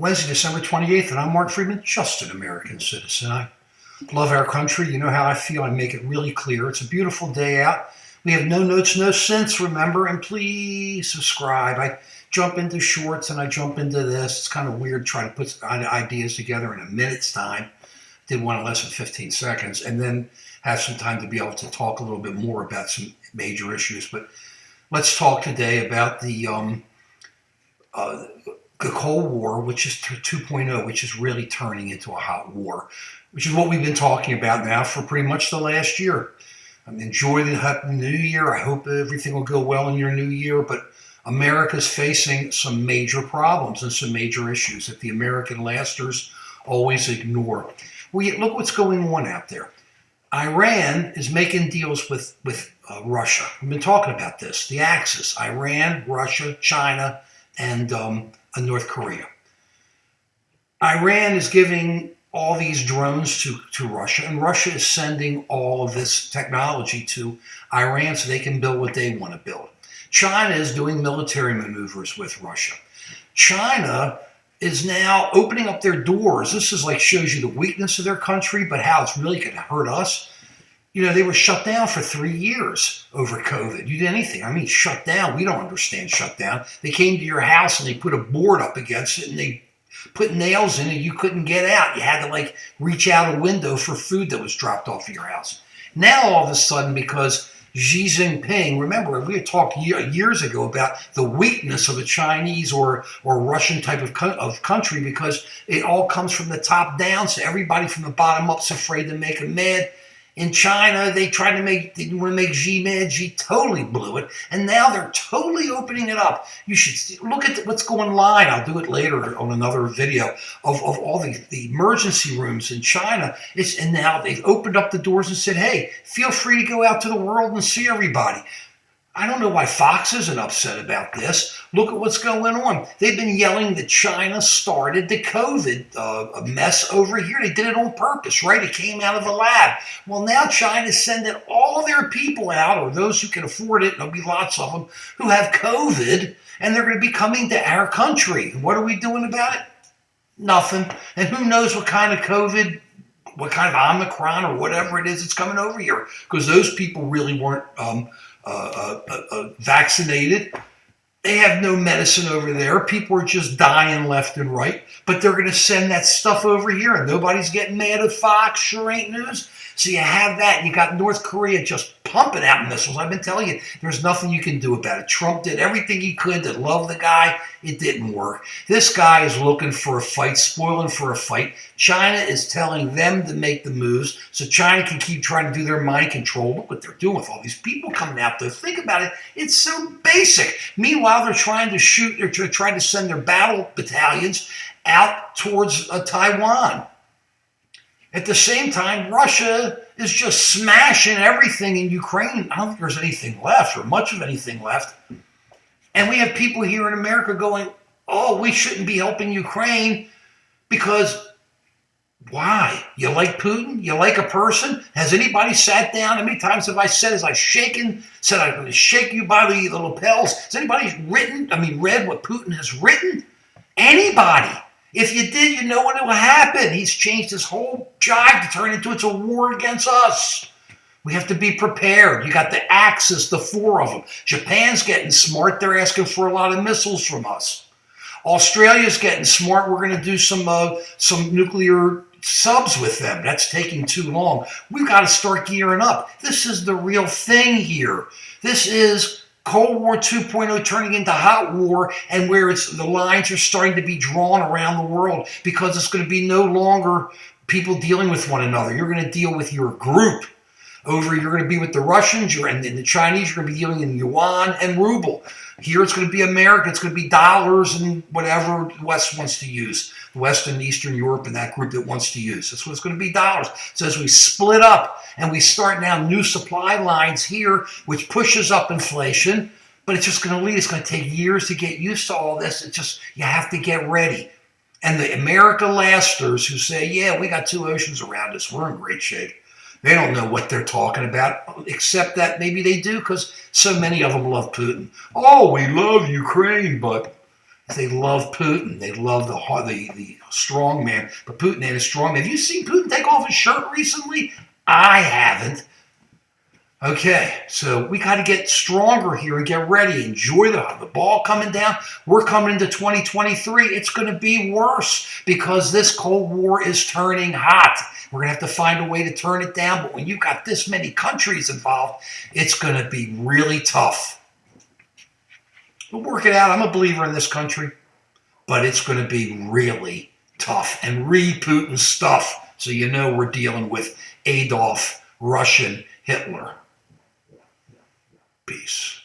Wednesday, December 28th, and I'm Mark Friedman, just an American citizen. I love our country. You know how I feel. I make it really clear. It's a beautiful day out. We have no notes, no sense, remember, and please subscribe. I jump into shorts and I jump into this. It's kind of weird trying to put ideas together in a minute's time. Did one in less than 15 seconds, and then have some time to be able to talk a little bit more about some major issues. But let's talk today about the Cold War, which is 2.0, which is really turning into a hot war, which is what we've been talking about now for pretty much the last year. Enjoy the happy new year. I hope everything will go well in your new year, but America's facing some major problems and some major issues that the American lasters always ignore. Look what's going on out there. Iran is making deals with Russia. We've been talking about this. The axis: Iran, Russia, China, and North Korea. Iran is giving all these drones to Russia, and Russia is sending all of this technology to Iran so they can build what they want to build. China is doing military maneuvers with Russia. China is now opening up their doors. This is shows you the weakness of their country, but how it's really going to hurt us. You know, they were shut down for 3 years over COVID. You did anything. Shut down. We don't understand shut down. They came to your house and they put a board up against it and they put nails in it. You couldn't get out. You had to reach out a window for food that was dropped off of your house. Now all of a sudden, because Xi Jinping, remember we had talked years ago about the weakness of a Chinese or Russian type of country, because it all comes from the top down. So everybody from the bottom up is afraid to make them mad. In China, they want to make Xi mad. Xi totally blew it. And now they're totally opening it up. You should look at what's going on. I'll do it later on another video of all the emergency rooms in China. And now they've opened up the doors and said, hey, feel free to go out to the world and see everybody. I don't know why Fox isn't upset about this. Look at what's going on. They've been yelling that China started the COVID mess over here. They did it on purpose, right? It came out of the lab. Well, now China's sending all their people out, or those who can afford it, there'll be lots of them, who have COVID, and they're going to be coming to our country. What are we doing about it? Nothing. And who knows what kind of COVID, what kind of Omicron or whatever it is that's coming over here, because those people really weren't vaccinated. They have no medicine over there. People are just dying left and right, but they're going to send that stuff over here, and nobody's getting mad at Fox. Sure ain't news. So you have that. You got North Korea just pumping out missiles. I've been telling you, there's nothing you can do about it. Trump did everything he could to love the guy. It didn't work. This guy is looking for a fight, spoiling for a fight. China is telling them to make the moves so China can keep trying to do their mind control. Look what they're doing with all these people coming out there. Think about it. It's so basic. Meanwhile, they're trying to send their battle battalions out towards Taiwan. At the same time, Russia is just smashing everything in Ukraine. I don't think there's anything left, or much of anything left. And we have people here in America going, oh, we shouldn't be helping Ukraine because why? You like Putin? You like a person? Has anybody sat down? How many times have I said, I'm going to shake you by the lapels? Has anybody read what Putin has written? Anybody? If you did, you know what will happen. He's changed his whole jive to turn into it's a war against us. We have to be prepared. You got the Axis, the four of them. Japan's getting smart. They're asking for a lot of missiles from us. Australia's getting smart. We're going to do some nuclear subs with them. That's taking too long. We've got to start gearing up. This is the real thing here. This is Cold War 2.0 turning into hot war, and where the lines are starting to be drawn around the world, because it's going to be no longer people dealing with one another. You're going to deal with your group. You're going to be with the Russians, and the Chinese, you're going to be dealing in yuan and ruble. Here it's going to be America. It's going to be dollars and whatever the West wants to use. The West and Eastern Europe and that group that wants to use. That's what it's going to be, dollars. So as we split up and we start now new supply lines here, which pushes up inflation, but it's just going to it's going to take years to get used to all this. You have to get ready. And the America lasters who say, yeah, we got two oceans around us, we're in great shape. They don't know what they're talking about, except that maybe they do, because so many of them love Putin. Oh, we love Ukraine, but They love Putin. They love the strong man. But Putin ain't a strong man. Have you seen Putin take off his shirt recently? I haven't. Okay, so we got to get stronger here and get ready. Enjoy the ball coming down. We're coming into 2023. It's going to be worse because this Cold War is turning hot. We're going to have to find a way to turn it down. But when you've got this many countries involved, it's going to be really tough. We'll work it out. I'm a believer in this country, but it's going to be really tough. And read Putin's stuff so you know we're dealing with Adolf Russian Hitler. Peace.